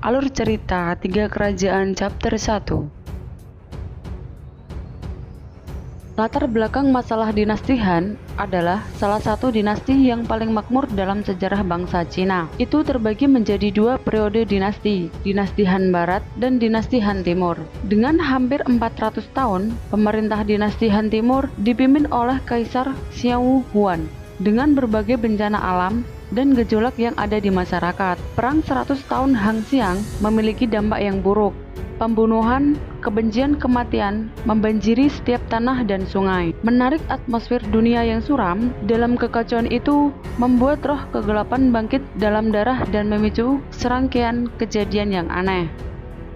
Alur cerita Tiga Kerajaan Chapter 1. Latar belakang masalah dinasti Han adalah salah satu dinasti yang paling makmur dalam sejarah bangsa Cina. Itu terbagi menjadi dua periode dinasti, dinasti Han Barat dan dinasti Han Timur. Dengan hampir 400 tahun, pemerintah dinasti Han Timur dipimpin oleh Kaisar Xiao Huan. Dengan berbagai bencana alam dan gejolak yang ada di masyarakat, Perang 100 tahun Hang Xiang memiliki dampak yang buruk. Pembunuhan, kebencian, kematian membanjiri setiap tanah dan sungai, menarik atmosfer dunia yang suram. Dalam kekacauan itu, membuat roh kegelapan bangkit dalam darah dan memicu serangkaian kejadian yang aneh.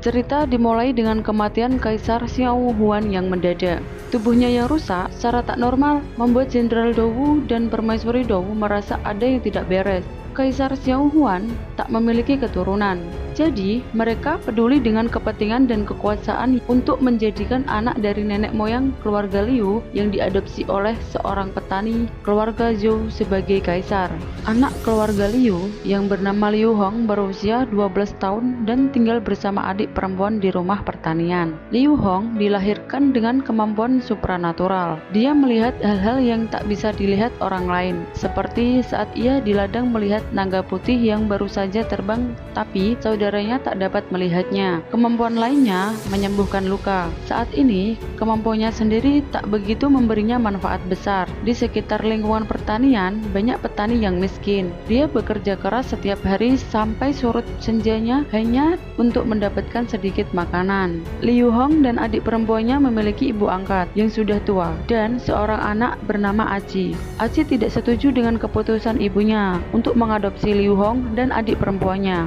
Cerita dimulai dengan kematian Kaisar Xiao Huan yang mendadak. Tubuhnya yang rusak secara tak normal membuat Jenderal Dou dan Permaisuri Dou merasa ada yang tidak beres. Kaisar Xiao Huan tak memiliki keturunan. Jadi, mereka peduli dengan kepentingan dan kekuasaan untuk menjadikan anak dari nenek moyang keluarga Liu yang diadopsi oleh seorang petani keluarga Zhou sebagai kaisar. Anak keluarga Liu yang bernama Liu Hong berusia 12 tahun dan tinggal bersama adik perempuan di rumah pertanian. Liu Hong dilahirkan dengan kemampuan supranatural. Dia melihat hal-hal yang tak bisa dilihat orang lain, seperti saat ia di ladang melihat naga putih yang baru saja terbang, tapi saudaranya tak dapat melihatnya. Kemampuan lainnya menyembuhkan luka. Saat ini, kemampuannya sendiri tak begitu memberinya manfaat besar. Di sekitar lingkungan pertanian, banyak petani yang miskin. Dia bekerja keras setiap hari sampai surut senjanya hanya untuk mendapatkan sedikit makanan. Liu Hong dan adik perempuannya memiliki ibu angkat yang sudah tua dan seorang anak bernama Aci. Aci tidak setuju dengan keputusan ibunya untuk mengadopsi Liu Hong dan adik perempuannya.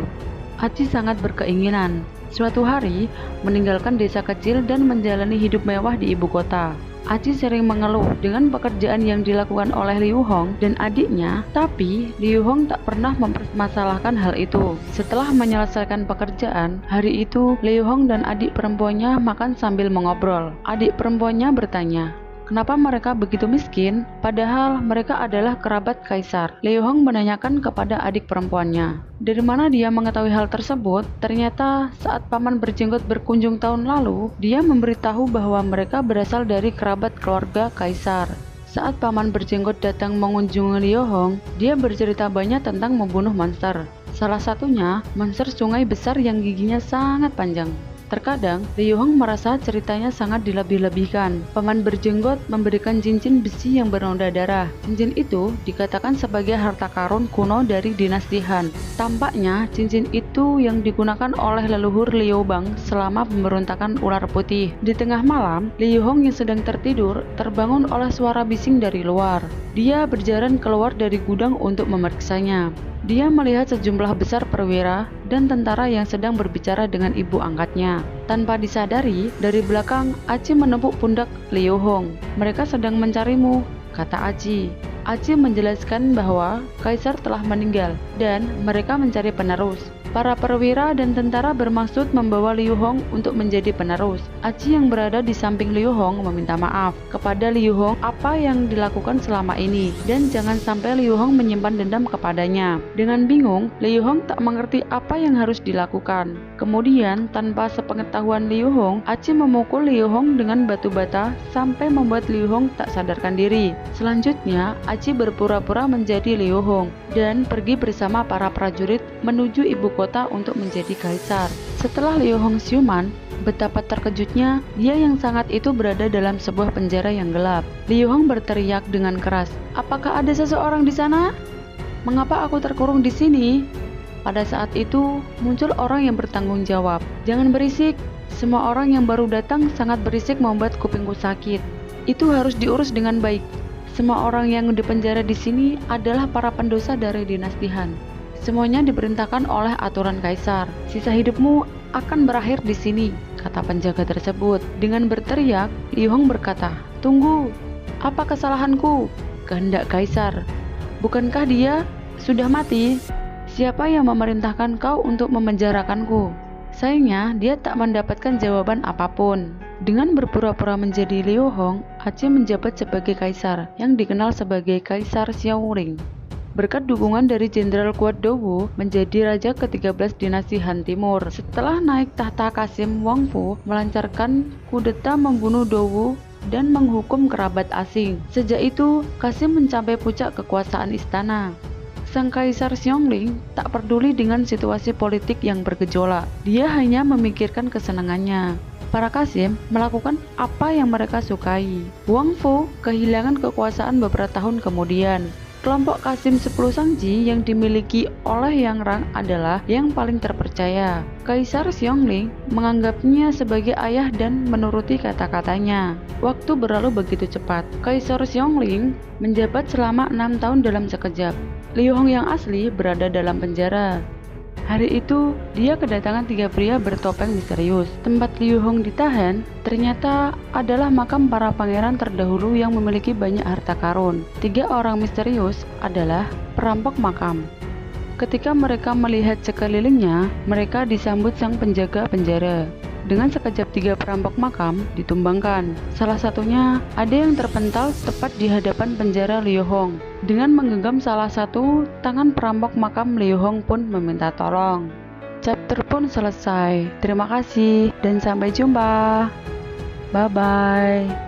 Aci sangat berkeinginan suatu hari meninggalkan desa kecil dan menjalani hidup mewah di ibu kota. Aci sering mengeluh dengan pekerjaan yang dilakukan oleh Liu Hong dan adiknya, tapi Liu Hong tak pernah mempermasalahkan hal itu. Setelah menyelesaikan pekerjaan, hari itu Liu Hong dan adik perempuannya makan sambil mengobrol. Adik perempuannya bertanya, kenapa mereka begitu miskin, padahal mereka adalah kerabat kaisar? Liu Hong menanyakan kepada adik perempuannya. Dari mana dia mengetahui hal tersebut? Ternyata saat Paman Berjenggot berkunjung tahun lalu, dia memberitahu bahwa mereka berasal dari kerabat keluarga kaisar. Saat Paman Berjenggot datang mengunjungi Liu Hong, dia bercerita banyak tentang membunuh monster. Salah satunya, monster sungai besar yang giginya sangat panjang. Terkadang, Liu Hong merasa ceritanya sangat dilebih-lebihkan. Paman Berjenggot memberikan cincin besi yang bernoda darah. Cincin itu dikatakan sebagai harta karun kuno dari dinasti Han. Tampaknya cincin itu yang digunakan oleh leluhur Liu Bang selama pemberontakan ular putih. Di tengah malam, Liu Hong yang sedang tertidur terbangun oleh suara bising dari luar. Dia berjalan keluar dari gudang untuk memeriksanya. Dia melihat sejumlah besar perwira dan tentara yang sedang berbicara dengan ibu angkatnya. Tanpa disadari, dari belakang, Aci menepuk pundak Liu Hong. Mereka sedang mencarimu, kata Aci. Aci menjelaskan bahwa kaisar telah meninggal dan mereka mencari penerus. Para perwira dan tentara bermaksud membawa Liu Hong untuk menjadi penerus. Aci yang berada di samping Liu Hong meminta maaf kepada Liu Hong apa yang dilakukan selama ini dan jangan sampai Liu Hong menyimpan dendam kepadanya. Dengan bingung, Liu Hong tak mengerti apa yang harus dilakukan. Kemudian, tanpa sepengetahuan Liu Hong, Aci memukul Liu Hong dengan batu bata sampai membuat Liu Hong tak sadarkan diri. Selanjutnya, Aci berpura-pura menjadi Liu Hong dan pergi bersama para prajurit menuju ibu kota untuk menjadi kaisar. Setelah Liu Hong siuman, betapa terkejutnya dia yang sangat itu berada dalam sebuah penjara yang gelap. Liu Hong berteriak dengan keras, "Apakah ada seseorang di sana? Mengapa aku terkurung di sini?" Pada saat itu, muncul orang yang bertanggung jawab. "Jangan berisik. Semua orang yang baru datang sangat berisik membuat kupingku sakit. Itu harus diurus dengan baik. Semua orang yang dipenjara di sini adalah para pendosa dari dinasti Han. Semuanya diperintahkan oleh aturan kaisar. Sisa hidupmu akan berakhir di sini," kata penjaga tersebut. Dengan berteriak, Liu Hong berkata, "Tunggu, apa kesalahanku? Kehendak kaisar. Bukankah dia sudah mati? Siapa yang memerintahkan kau untuk memenjarakanku?" Sayangnya, dia tak mendapatkan jawaban apapun. Dengan berpura-pura menjadi Liu Hong, Aci menjabat sebagai kaisar yang dikenal sebagai Kaisar Xiaoring. Berkat dukungan dari Jenderal Kuat Dowo menjadi raja ke-13 dinasti Han Timur. Setelah naik tahta, Qasim Wangfu melancarkan kudeta membunuh Dowo dan menghukum kerabat asing. Sejak itu, Qasim mencapai puncak kekuasaan istana. Sang Kaisar Xiongling tak peduli dengan situasi politik yang bergejolak. Dia hanya memikirkan kesenangannya. Para Qasim melakukan apa yang mereka sukai. Wangfu kehilangan kekuasaan beberapa tahun kemudian. Kelompok Qasim 10 Sangji yang dimiliki oleh Yang Rang adalah yang paling terpercaya. Kaisar Xiongling menganggapnya sebagai ayah dan menuruti kata-katanya. Waktu berlalu begitu cepat. Kaisar Xiongling menjabat selama 6 tahun dalam sekejap. Liu Hong yang asli berada dalam penjara. Hari itu, dia kedatangan 3 pria bertopeng misterius. Tempat Liu Hong ditahan ternyata adalah makam para pangeran terdahulu yang memiliki banyak harta karun. 3 orang misterius adalah perampok makam. Ketika mereka melihat sekelilingnya, mereka disambut sang penjaga penjara. Dengan sekejap 3 perampok makam ditumbangkan. Salah satunya ada yang terpental tepat di hadapan penjara Liu Hong. Dengan menggenggam salah satu tangan perampok makam, Liu Hong pun meminta tolong. Chapter pun selesai. Terima kasih dan sampai jumpa. Bye-bye.